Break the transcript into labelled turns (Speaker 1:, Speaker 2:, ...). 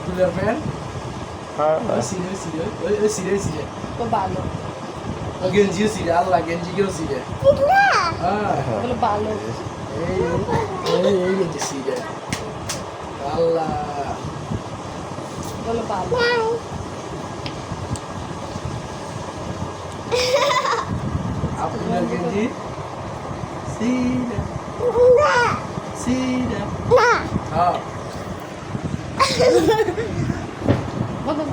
Speaker 1: Abdullah fan. Sire.
Speaker 2: তো ভালো
Speaker 1: Genji sire. Allah Genji kyo sire.
Speaker 2: বলে ভালো
Speaker 1: এই Genji sire. Allah.
Speaker 2: বলে ভালো
Speaker 1: Abdullah Genji. Sire.
Speaker 2: বলো